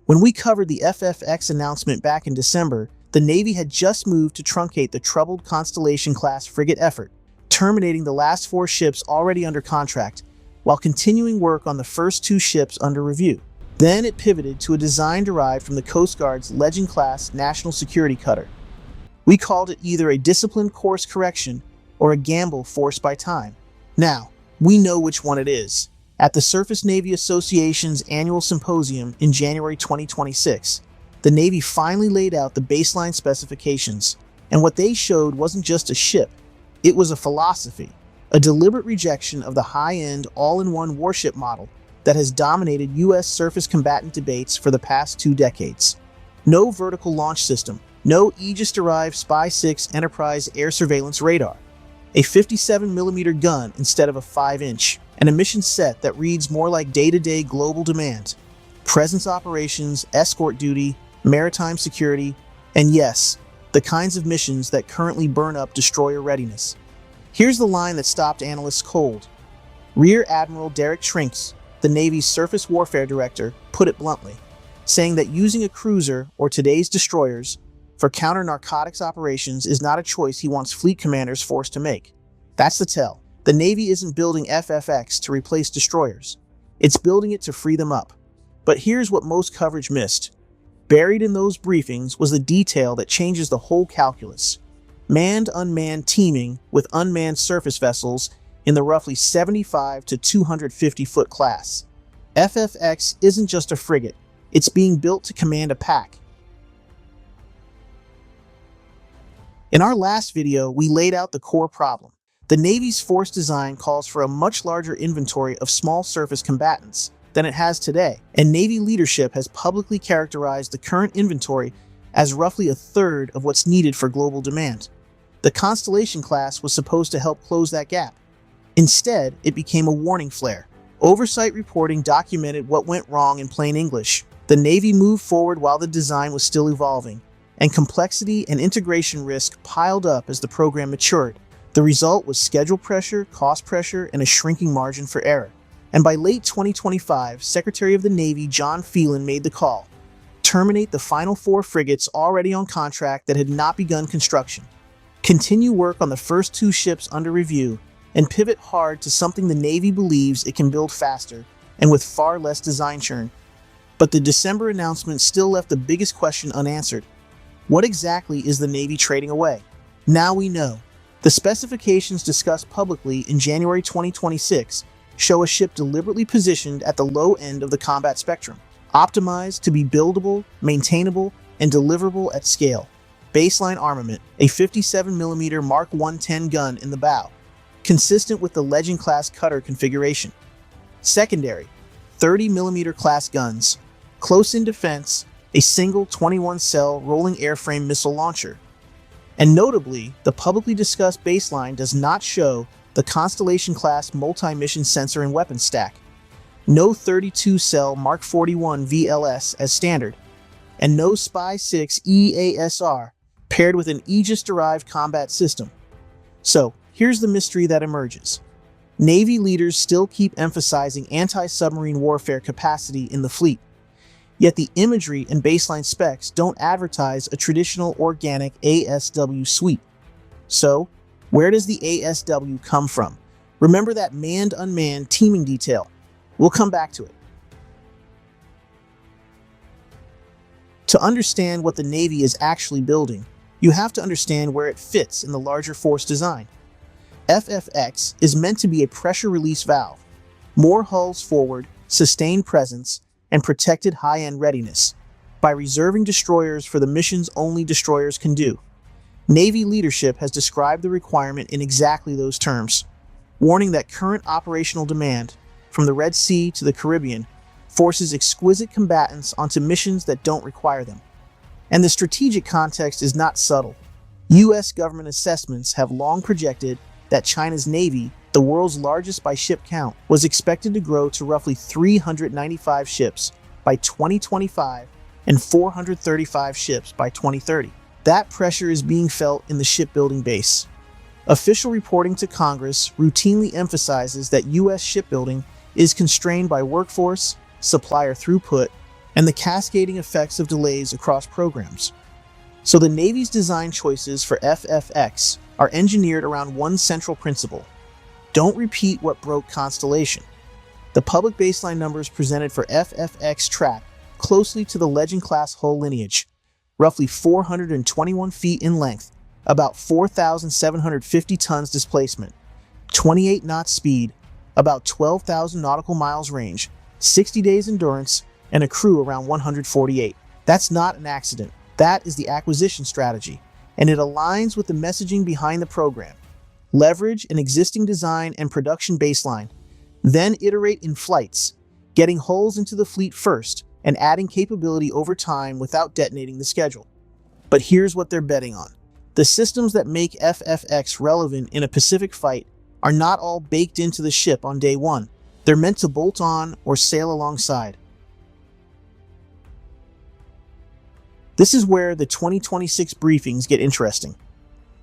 When we covered the FFX announcement back in December, the Navy had just moved to truncate the troubled Constellation-class frigate effort, terminating the last 4 ships already under contract, while continuing work on the first 2 ships under review. Then it pivoted to a design derived from the Coast Guard's Legend-class national security cutter. We called it either a disciplined course correction or a gamble forced by time. Now, we know which one it is. At the Surface Navy Association's annual symposium in January 2026, the Navy finally laid out the baseline specifications, and what they showed wasn't just a ship, it was a philosophy, a deliberate rejection of the high-end, all-in-one warship model that has dominated U.S. surface combatant debates for the past 2 decades. No vertical launch system, no Aegis-derived Spy-6 Enterprise air surveillance radar, a 57mm gun instead of a 5-inch, and a mission set that reads more like day-to-day global demand, presence operations, escort duty, maritime security, and yes, the kinds of missions that currently burn up destroyer readiness. Here's the line that stopped analysts cold. Rear Admiral Derek Shrinks, the Navy's surface warfare director, put it bluntly, saying that using a cruiser or today's destroyers for counter-narcotics operations is not a choice he wants fleet commanders forced to make. That's the tell. The Navy isn't building FFX to replace destroyers. It's building it to free them up. But here's what most coverage missed. Buried in those briefings was the detail that changes the whole calculus. Manned-unmanned teaming with unmanned surface vessels in the roughly 75 to 250-foot class. FFX isn't just a frigate. It's being built to command a pack. In our last video, we laid out the core problem. The Navy's force design calls for a much larger inventory of small surface combatants than it has today, and Navy leadership has publicly characterized the current inventory as roughly a third of what's needed for global demand. The Constellation-class was supposed to help close that gap. Instead, it became a warning flare. Oversight reporting documented what went wrong in plain English. The Navy moved forward while the design was still evolving, and complexity and integration risk piled up as the program matured. The result was schedule pressure, cost pressure, and a shrinking margin for error. And by late 2025, Secretary of the Navy John Phelan made the call. Terminate the final 4 frigates already on contract that had not begun construction. Continue work on the first 2 ships under review, and pivot hard to something the Navy believes it can build faster and with far less design churn. But the December announcement still left the biggest question unanswered. What exactly is the Navy trading away? Now we know. The specifications discussed publicly in January 2026 show a ship deliberately positioned at the low end of the combat spectrum, optimized to be buildable, maintainable, and deliverable at scale. Baseline armament, a 57mm Mark 110 gun in the bow, consistent with the Legend-class cutter configuration. Secondary, 30mm class guns, close-in defense, a single 21-cell rolling airframe missile launcher. And notably, the publicly discussed baseline does not show the Constellation-class multi-mission sensor and weapon stack. No 32-cell Mark 41 VLS as standard, and no Spy-6 EASR paired with an Aegis-derived combat system. So, here's the mystery that emerges. Navy leaders still keep emphasizing anti-submarine warfare capacity in the fleet, yet the imagery and baseline specs don't advertise a traditional organic ASW suite. So, where does the ASW come from? Remember that manned-unmanned teaming detail. We'll come back to it. To understand what the Navy is actually building, you have to understand where it fits in the larger force design. FFX is meant to be a pressure release valve, more hulls forward, sustained presence, and protected high-end readiness, by reserving destroyers for the missions only destroyers can do. Navy leadership has described the requirement in exactly those terms, warning that current operational demand, from the Red Sea to the Caribbean, forces exquisite combatants onto missions that don't require them. And the strategic context is not subtle. U.S. government assessments have long projected that China's Navy, the world's largest by ship count, was expected to grow to roughly 395 ships by 2025 and 435 ships by 2030. That pressure is being felt in the shipbuilding base. Official reporting to Congress routinely emphasizes that U.S. shipbuilding is constrained by workforce, supplier throughput, and the cascading effects of delays across programs. So the Navy's design choices for FFX are engineered around one central principle: don't repeat what broke Constellation. The public baseline numbers presented for FFX track closely to the Legend-class hull lineage, roughly 421 feet in length, about 4,750 tons displacement, 28 knots speed, about 12,000 nautical miles range, 60 days endurance, and a crew around 148. That's not an accident. That is the acquisition strategy, and it aligns with the messaging behind the program. Leverage an existing design and production baseline, then iterate in flights, getting hulls into the fleet first and adding capability over time without detonating the schedule. But here's what they're betting on. The systems that make FFX relevant in a Pacific fight are not all baked into the ship on day one. They're meant to bolt on or sail alongside. This is where the 2026 briefings get interesting.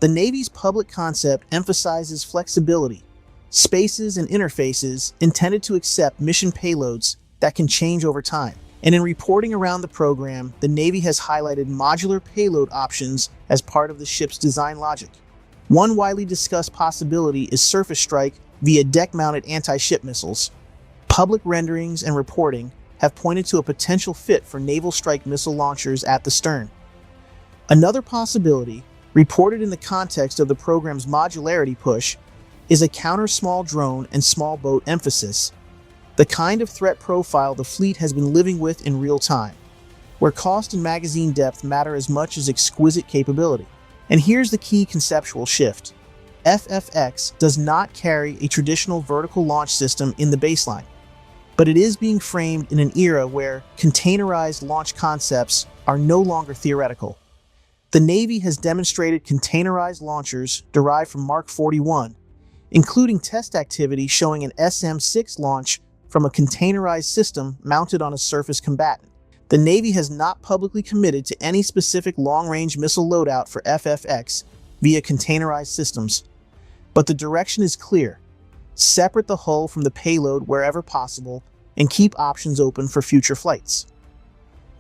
The Navy's public concept emphasizes flexibility, spaces and interfaces intended to accept mission payloads that can change over time. And in reporting around the program, the Navy has highlighted modular payload options as part of the ship's design logic. One widely discussed possibility is surface strike via deck-mounted anti-ship missiles. Public renderings and reporting have pointed to a potential fit for naval strike missile launchers at the stern. Another possibility, reported in the context of the program's modularity push, is a counter-small drone and small boat emphasis, the kind of threat profile the fleet has been living with in real time, where cost and magazine depth matter as much as exquisite capability. And here's the key conceptual shift. FFX does not carry a traditional vertical launch system in the baseline, but it is being framed in an era where containerized launch concepts are no longer theoretical. The Navy has demonstrated containerized launchers derived from Mark 41, including test activity showing an SM-6 launch from a containerized system mounted on a surface combatant. The Navy has not publicly committed to any specific long-range missile loadout for FFX via containerized systems, but the direction is clear. Separate the hull from the payload wherever possible and keep options open for future flights.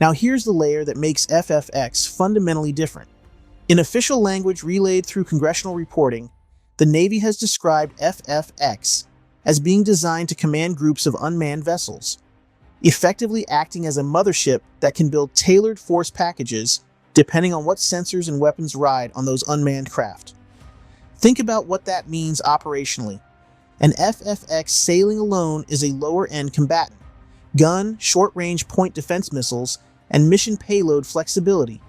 Now here's the layer that makes FFX fundamentally different. In official language relayed through congressional reporting, the Navy has described FFX as being designed to command groups of unmanned vessels, effectively acting as a mothership that can build tailored force packages depending on what sensors and weapons ride on those unmanned craft. Think about what that means operationally. An FFX sailing alone is a lower-end combatant. Gun, short-range point defense missiles, and mission payload flexibility,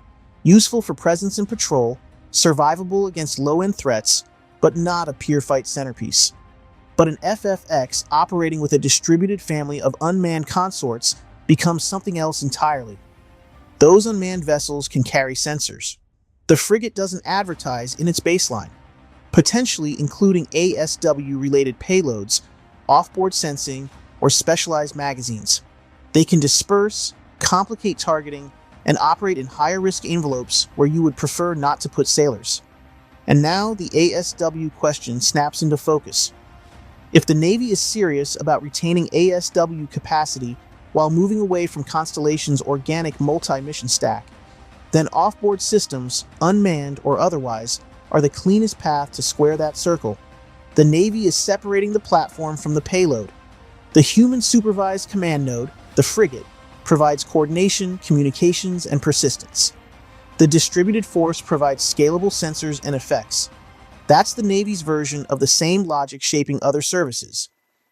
useful for presence and patrol, survivable against low-end threats, but not a pure fight centerpiece. But an FFX operating with a distributed family of unmanned consorts becomes something else entirely. Those unmanned vessels can carry sensors. The Frigate doesn't advertise in its baseline, potentially including ASW-related payloads, offboard sensing, or specialized magazines. They can disperse, complicate targeting, and operate in higher-risk envelopes where you would prefer not to put sailors. And now the ASW question snaps into focus. If the Navy is serious about retaining ASW capacity while moving away from Constellation's organic multi-mission stack, then offboard systems, unmanned or otherwise, are the cleanest path to square that circle. The Navy is separating the platform from the payload. The human-supervised command node, the Frigate, provides coordination, communications, and persistence. The distributed force provides scalable sensors and effects. That's the Navy's version of the same logic shaping other services.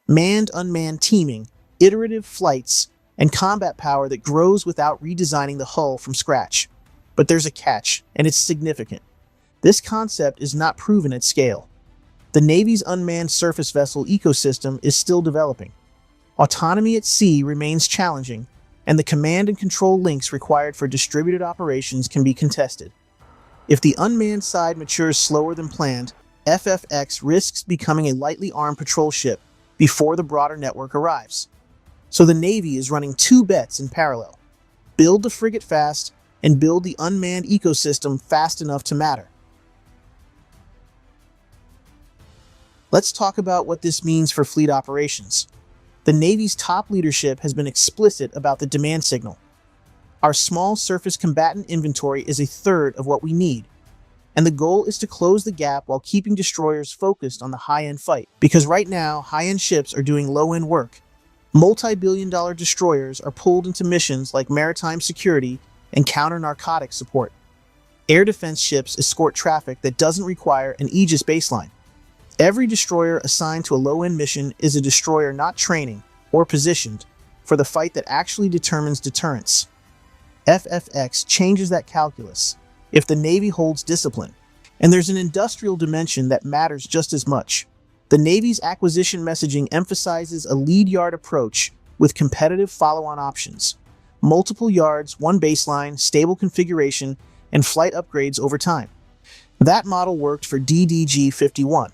Manned-unmanned teaming, iterative flights, and combat power that grows without redesigning the hull from scratch. But there's a catch, and it's significant. This concept is not proven at scale. The Navy's unmanned surface vessel ecosystem is still developing. Autonomy at sea remains challenging, and the command and control links required for distributed operations can be contested. If the unmanned side matures slower than planned, FFX risks becoming a lightly armed patrol ship before the broader network arrives. So the Navy is running two bets in parallel. Build the Frigate fast, and build the unmanned ecosystem fast enough to matter. Let's talk about what this means for fleet operations. The Navy's top leadership has been explicit about the demand signal. Our small surface combatant inventory is a third of what we need. And the goal is to close the gap while keeping destroyers focused on the high-end fight. Because right now, high-end ships are doing low-end work. Multi-billion-dollar destroyers are pulled into missions like maritime security and counter-narcotic support. Air defense ships escort traffic that doesn't require an Aegis baseline. Every destroyer assigned to a low-end mission is a destroyer not training or positioned for the fight that actually determines deterrence. FFX changes that calculus if the Navy holds discipline. And there's an industrial dimension that matters just as much. The Navy's acquisition messaging emphasizes a lead yard approach with competitive follow-on options. Multiple yards, one baseline, stable configuration, and flight upgrades over time. That model worked for DDG-51.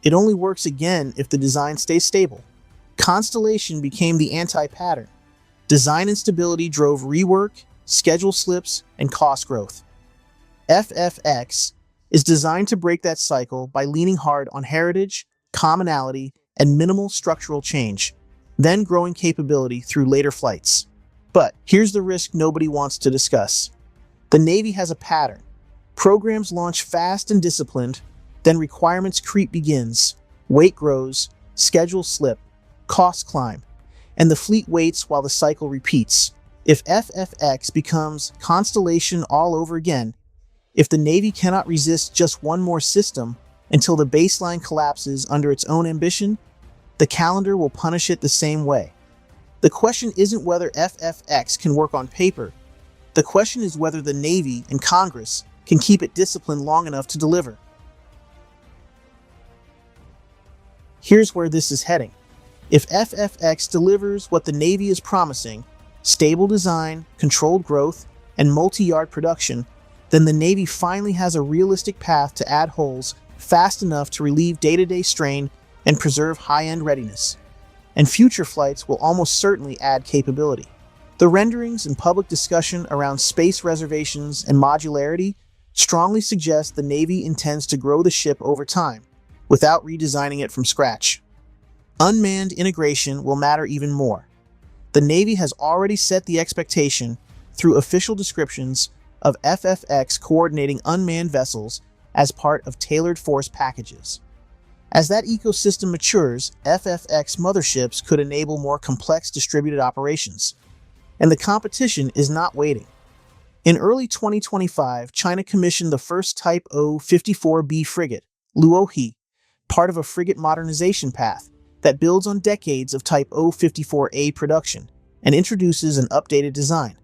It only works again if the design stays stable. Constellation became the anti-pattern. Design instability drove rework, schedule slips, and cost growth. FFX is designed to break that cycle by leaning hard on heritage, commonality, and minimal structural change, then growing capability through later flights. But here's the risk nobody wants to discuss. The Navy has a pattern. Programs launch fast and disciplined, then requirements creep begins, weight grows, schedules slip, costs climb, and the fleet waits while the cycle repeats. If FFX becomes Constellation all over again, if the Navy cannot resist just one more system until the baseline collapses under its own ambition, the calendar will punish it the same way. The question isn't whether FFX can work on paper. The question is whether the Navy and Congress can keep it disciplined long enough to deliver. Here's where this is heading. If FFX delivers what the Navy is promising, stable design, controlled growth, and multi-yard production, then the Navy finally has a realistic path to add hulls fast enough to relieve day-to-day strain and preserve high-end readiness. And future flights will almost certainly add capability. The renderings and public discussion around space reservations and modularity strongly suggest the Navy intends to grow the ship over time, without redesigning it from scratch. Unmanned integration will matter even more. The Navy has already set the expectation through official descriptions of FFX coordinating unmanned vessels as part of tailored force packages. As that ecosystem matures, FFX motherships could enable more complex distributed operations. And the competition is not waiting. In early 2025, China commissioned the first Type O-54B frigate, Luohe, part of a frigate modernization path that builds on decades of Type O-54A production and introduces an updated design.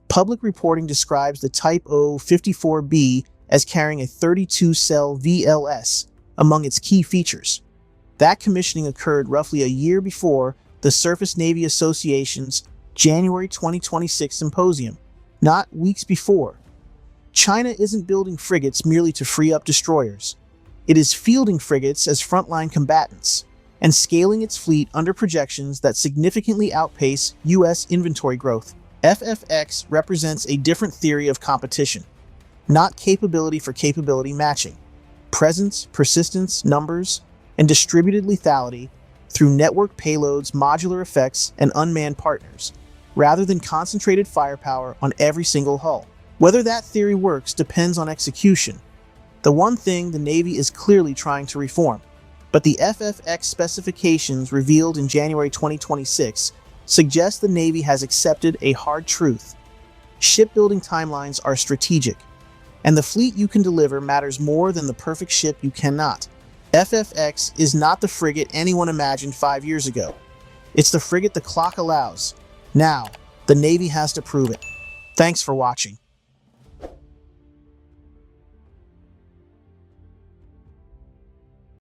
Public reporting describes the Type O-54B as carrying a 32-cell VLS among its key features. That commissioning occurred roughly a year before the Surface Navy Association's January 2026 symposium, not weeks before. China isn't building frigates merely to free up destroyers. It is fielding frigates as frontline combatants and scaling its fleet under projections that significantly outpace U.S. inventory growth. FFX represents a different theory of competition, not capability for capability matching. Presence, persistence, numbers, and distributed lethality through network payloads, modular effects, and unmanned partners, rather than concentrated firepower on every single hull. Whether that theory works depends on execution. The one thing the Navy is clearly trying to reform. But the FFX specifications revealed in January 2026 suggest the Navy has accepted a hard truth. Shipbuilding timelines are strategic, and the fleet you can deliver matters more than the perfect ship you cannot. FFX is not the frigate anyone imagined 5 years ago. It's the frigate the clock allows. Now, the Navy has to prove it. Thanks for watching.